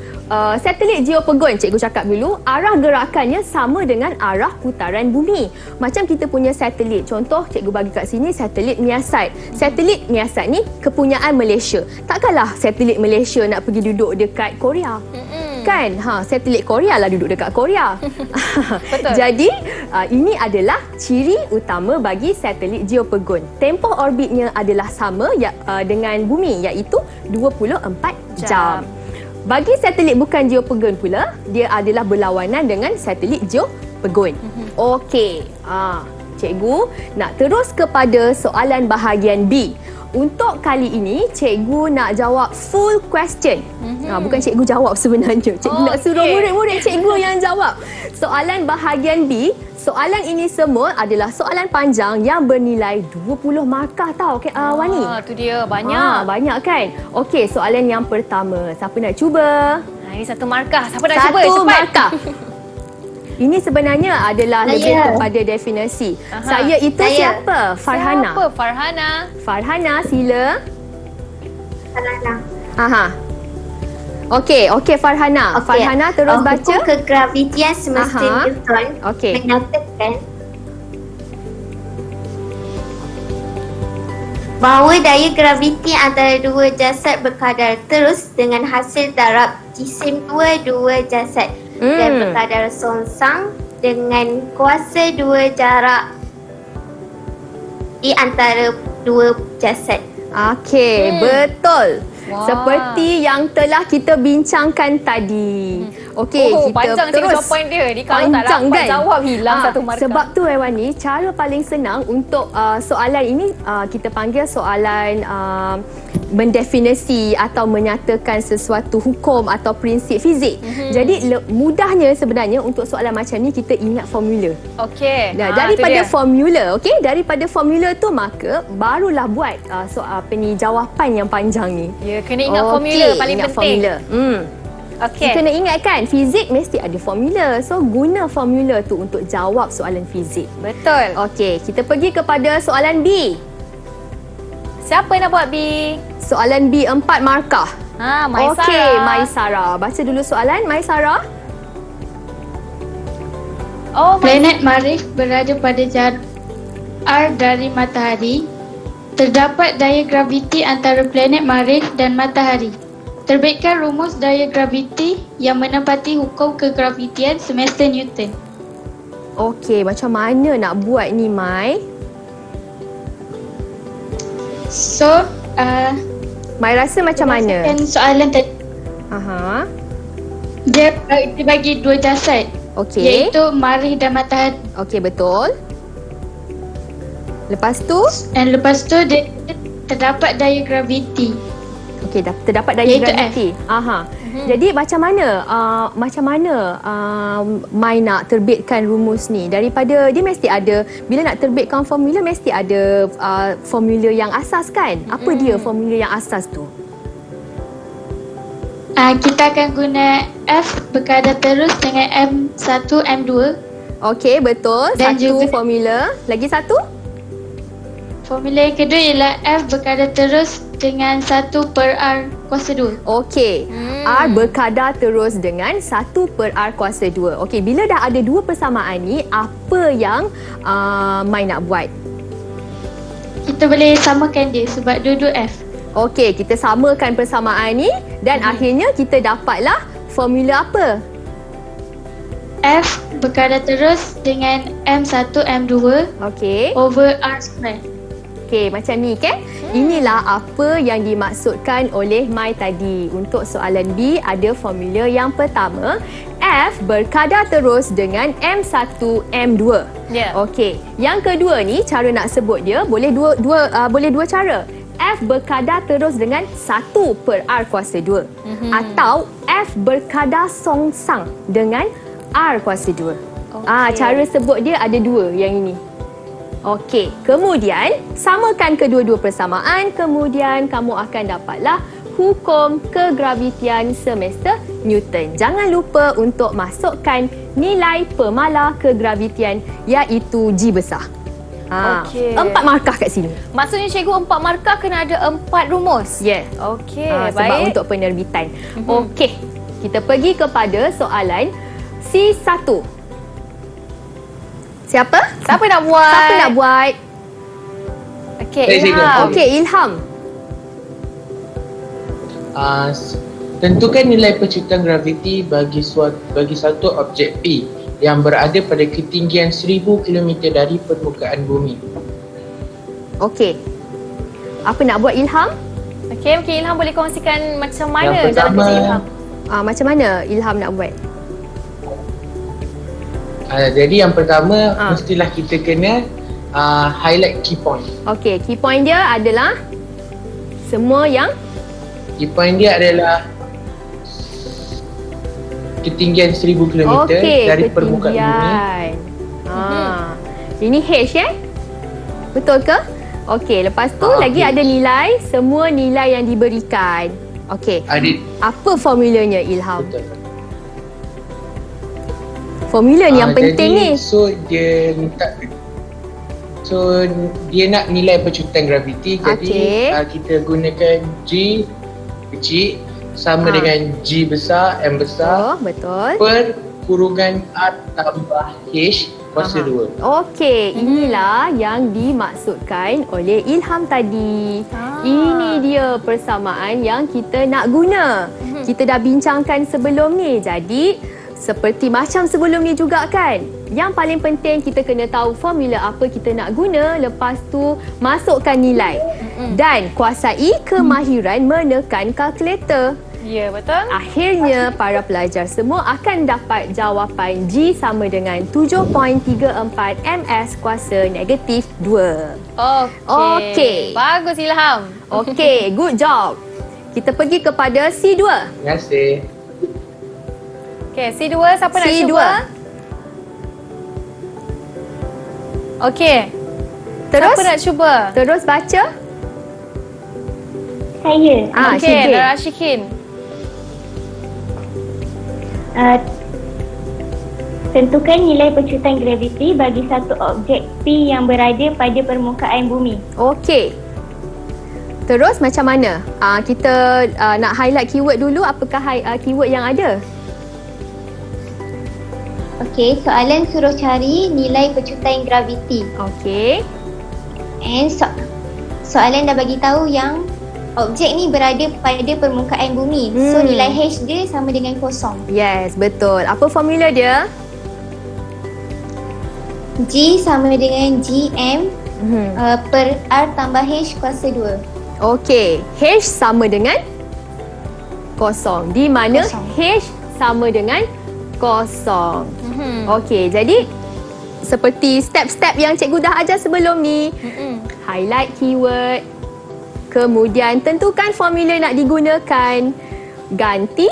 satelit geopegun, cikgu cakap dulu, arah gerakannya sama dengan arah putaran bumi. Macam kita punya satelit. Contoh, cikgu bagi kat sini satelit Miasat. Satelit Miasat ni kepunyaan Malaysia. Takkanlah satelit Malaysia nak pergi duduk dekat Korea. Kan? Satelit Korea lah duduk dekat Korea. Betul. Jadi, ini adalah ciri utama bagi satelit geopegun. Tempoh orbitnya adalah sama dengan bumi, iaitu 24 jam. Bagi satelit bukan geopegun pula, dia adalah berlawanan dengan satelit geopegun. Okey, cikgu nak terus kepada soalan bahagian B. Untuk kali ini, cikgu nak jawab full question. Bukan cikgu jawab sebenarnya. Cikgu nak suruh murid-murid cikgu yang jawab. Soalan bahagian B, soalan ini semua adalah soalan panjang yang bernilai 20 markah tau, Wani. Tu dia, banyak. Banyak kan? Okey, soalan yang pertama. Siapa nak cuba? Ini 1 markah. Siapa nak cuba? Satu Cepat. markah. Ini sebenarnya adalah lebih kepada definisi. Saya itu siapa? Farhana. Siapa? Farhana. Farhana, sila. Farhana. Okey Farhana. Farhana terus baca. Hukum kegravitian semesta Newton menyatakan bahawa daya graviti antara dua jasad berkadar terus dengan hasil darab jisim dua jasad dan berkadar songsang dengan kuasa dua jarak di antara dua jasad. Okey, betul. Seperti yang telah kita bincangkan tadi. Okey, kita panjang terus. jawapan dia. Dia kalau tak Panjang, dapat kan? jawab hilang satu markah. Sebab tu Wani, cara paling senang untuk soalan ini kita panggil soalan mendefinisi atau menyatakan sesuatu hukum atau prinsip fizik. Jadi mudahnya sebenarnya untuk soalan macam ni kita ingat formula. Okey. Nah, daripada formula, okey, daripada formula tu maka barulah buat jawapan yang panjang ni. Ya, kena ingat formula paling ingat penting. Formula. Okey. Kena ingat kan, fizik mesti ada formula. So, guna formula tu untuk jawab soalan fizik. Betul. Okey, kita pergi kepada soalan B. Siapa nak buat B? Soalan B 4 markah. Maisara. Okey, Maisara. Baca dulu soalan, Maisara. Planet Marikh berada pada jarak R dari Matahari. Terdapat daya graviti antara planet Marikh dan Matahari. Terbitkan rumus daya graviti yang menepati hukum kegravitian semester Newton. Okey, macam mana nak buat ni, Mai? So, Mai rasa macam mana? Soalan tadi. Dia bagi dua jasad. Okey. Iaitu Marikh dan Matahari. Okey, betul. Lepas tu? Dan lepas tu dia terdapat daya graviti. Okey, terdapat daya graviti. Jadi macam mana Mai nak terbitkan rumus ni? Daripada dia mesti ada, bila nak terbitkan formula mesti ada formula yang asas kan? Apa dia formula yang asas tu? Kita akan guna F berkadar terus dengan M1, M2. Okey, betul. Dan satu juga formula. Lagi satu? Formula yang kedua ialah F berkadar terus dengan 1 per R kuasa 2. Okey. R berkadar terus dengan 1 per R kuasa 2. Okey, bila dah ada dua persamaan ni, apa yang Mai nak buat? Kita boleh samakan dia sebab dua-dua F. Okey, kita samakan persamaan ni dan akhirnya kita dapatlah formula apa? F berkadar terus dengan M1, M2 over R square. Okey, macam ni kan? Inilah apa yang dimaksudkan oleh Mai tadi. Untuk soalan B ada formula yang pertama, F berkadar terus dengan M1, M2. Ya. Okey, yang kedua ni cara nak sebut dia boleh dua cara. F berkadar terus dengan 1 per R kuasa 2 atau F berkadar songsang dengan R kuasa 2. Cara sebut dia ada dua yang ini. Okey, kemudian samakan kedua-dua persamaan, kemudian kamu akan dapatlah hukum kegravitian semester Newton. Jangan lupa untuk masukkan nilai pemala kegravitian iaitu G besar. Okey. 4 markah kat sini. Maksudnya cikgu 4 markah kena ada 4 rumus? Ya. Okey, Sebab baik. untuk penerbitan. Okey, kita pergi kepada soalan C1. Siapa nak buat? Okey, Saya cikgu. Ilham. Okey, Ilham. Tentukan nilai pecutan graviti bagi satu objek P yang berada pada ketinggian 1000 km dari permukaan bumi. Okey. Apa nak buat Ilham? Okey, mungkin Ilham boleh kongsikan macam mana Yang jalan pertama, kerja Ilham? Macam mana Ilham nak buat? Jadi yang pertama mestilah kita kena highlight key point. Okey, key point dia adalah semua yang Key point dia adalah ketinggian 1000 km dari permukaan bumi. Ini H Betul ke? Okey, lepas tu lagi ada nilai, semua nilai yang diberikan. Okey. Apa formulanya Ilham? Betul. Formula ni yang penting ni. So dia nak nilai pecutan graviti, jadi kita gunakan G kecil sama dengan G besar, M besar betul. per kurungan R tambah H kuasa 2. Okey, inilah yang dimaksudkan oleh Ilham tadi. Ini dia persamaan yang kita nak guna. Kita dah bincangkan sebelum ni. Jadi seperti macam sebelum ni juga kan. Yang paling penting kita kena tahu formula apa kita nak guna, lepas tu masukkan nilai. Dan kuasai kemahiran menekan kalkulator. Ya, betul. Akhirnya, para pelajar semua akan dapat jawapan G sama dengan 7.34 ms kuasa negatif 2. Okey. Bagus Ilham. Okey, good job. Kita pergi kepada C2. Terima kasih. Okey, C2 siapa nak C2. cuba? Okey. Terus? Siapa nak cuba? Terus baca. Saya. Okey, Syikin. Dara Syikin. Tentukan nilai pecutan graviti bagi satu objek P yang berada pada permukaan bumi. Okey. Terus macam mana? Kita nak highlight keyword dulu. Apakah keyword yang ada? Okey, soalan suruh cari nilai pecutan graviti. Okey. And soalan dah bagi tahu yang objek ni berada pada permukaan bumi. So nilai H dia sama dengan kosong. Yes, betul. Apa formula dia? G sama dengan GM per R tambah H kuasa 2. Okey, H sama dengan kosong. Di mana Kosong. H sama dengan kosong. Okey, jadi seperti step-step yang cikgu dah ajar sebelum ni. Highlight keyword. Kemudian tentukan formula nak digunakan. Ganti.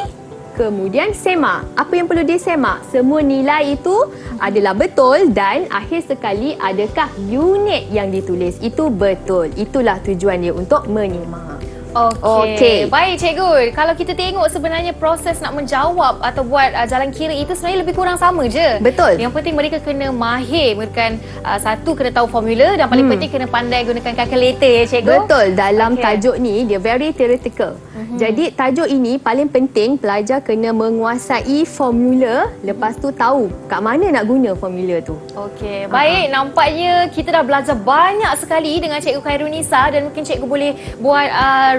Kemudian semak. Apa yang perlu disemak? Semua nilai itu adalah betul dan akhir sekali adakah unit yang ditulis itu betul. Itulah tujuan dia untuk menyemak. Okey. Baik cikgu, kalau kita tengok sebenarnya proses nak menjawab atau buat jalan kira itu sebenarnya lebih kurang sama je. Betul. Yang penting mereka kena mahir, mereka satu kena tahu formula dan paling penting kena pandai gunakan kalkulator ya cikgu. Betul, dalam tajuk ni dia very theoretical. Jadi tajuk ini paling penting pelajar kena menguasai formula, lepas tu tahu kat mana nak guna formula tu. Okey, baik, nampaknya kita dah belajar banyak sekali dengan Cikgu Khairunisa dan mungkin cikgu boleh buat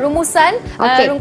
rumusan,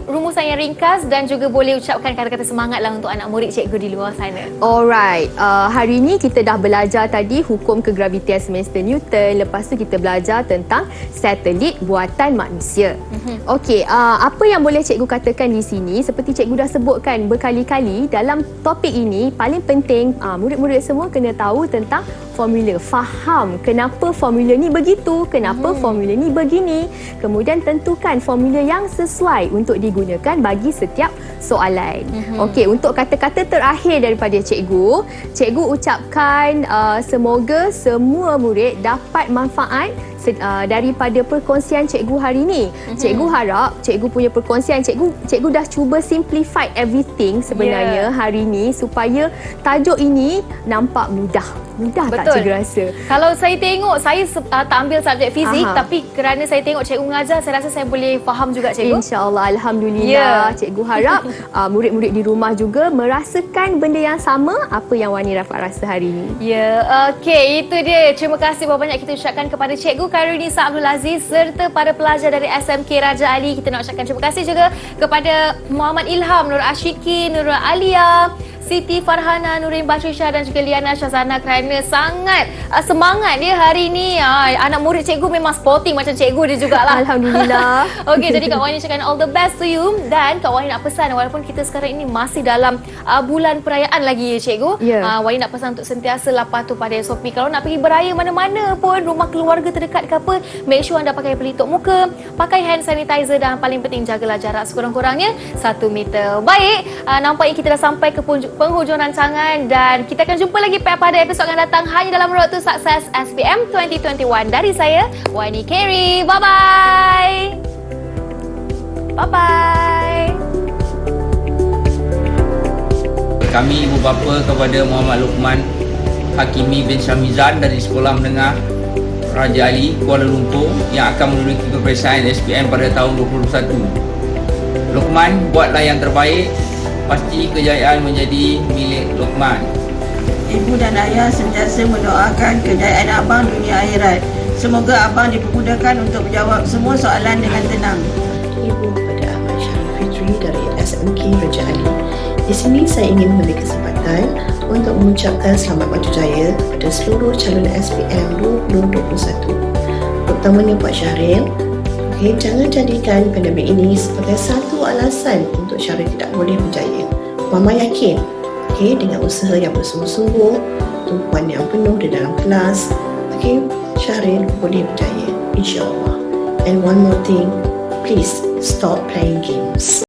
rumusan yang ringkas dan juga boleh ucapkan kata-kata semangatlah untuk anak murid cikgu di luar sana. Alright, hari ni kita dah belajar tadi hukum kegravitian semester Newton, lepas tu kita belajar tentang satelit buatan manusia. Okey, apa yang boleh cikgu katakan di sini, seperti cikgu dah sebutkan berkali-kali dalam topik ini, paling penting murid-murid semua kena tahu tentang formula, faham kenapa formula ni begitu, kenapa formula ni begini, kemudian tentukan formula yang sesuai untuk digunakan bagi setiap soalan. Okey, untuk kata-kata terakhir daripada cikgu, cikgu ucapkan semoga semua murid dapat manfaat daripada perkongsian cikgu hari ni. Cikgu harap cikgu punya perkongsian, cikgu dah cuba simplify everything sebenarnya hari ni supaya tajuk ini nampak mudah. Mudah tak cikgu rasa? Kalau saya tengok, saya tak ambil subjek fizik, tapi kerana saya tengok cikgu mengajar, saya rasa saya boleh faham juga cikgu. InsyaAllah, Alhamdulillah. Cikgu harap murid-murid di rumah juga merasakan benda yang sama apa yang Wani dapat rasa hari ini. Ya, okey, itu dia. Terima kasih banyak kita ucapkan kepada Cikgu Khairunisa Abdul Aziz serta para pelajar dari SMK Raja Ali. Kita nak ucapkan terima kasih juga kepada Muhammad Ilham, Nur Ashikin, Nur Alia, Siti Farhana, Nurin Batrisha dan juga Liana Syazana kerana sangat semangat dia hari ini. Anak murid cikgu memang sporting macam cikgu dia jugalah. Alhamdulillah. Okey, jadi Kak Wani ucapkan all the best to you dan Kak Wani nak pesan walaupun kita sekarang ini masih dalam bulan perayaan lagi cikgu. Wani nak pesan untuk sentiasalah patuh pada SOP. Kalau nak pergi beraya mana-mana pun, rumah keluarga terdekat ke apa, make sure anda pakai pelitup muka, pakai hand sanitizer dan paling penting jagalah jarak sekurang-kurangnya 1 meter. Baik, nampaknya kita dah sampai ke penghujung rancangan dan kita akan jumpa lagi pada episod akan datang hanya dalam Road to Success SPM 2021 dari saya, Wani Carey. Bye-bye. Bye-bye. Kami ibu bapa kepada Muhammad Luqman Hakimi bin Syamizan dari Sekolah Menengah Raja Ali, Kuala Lumpur yang akan menuduki peperiksaan SPM pada tahun 2021. Luqman, buatlah yang terbaik. Pasti kejayaan menjadi milik Luqman. Ibu dan ayah sentiasa mendoakan kejayaan abang dunia akhirat. Semoga abang dipermudahkan untuk menjawab semua soalan dengan tenang. Ibu kepada Ahmad Syarif Fitri dari SMK Raja Ali. Di sini saya ingin memberi kesempatan untuk mengucapkan selamat maju jaya kepada seluruh calon SPM 2021. Terutamanya Pak Syahril, Okay, jangan jadikan pandemik ini sebagai satu alasan untuk Syahrir tidak boleh berjaya. Mama yakin, okay, dengan usaha yang bersungguh-sungguh, tumpuan yang penuh di dalam kelas, okay, Syahrir boleh berjaya, insyaAllah. And one more thing, please stop playing games.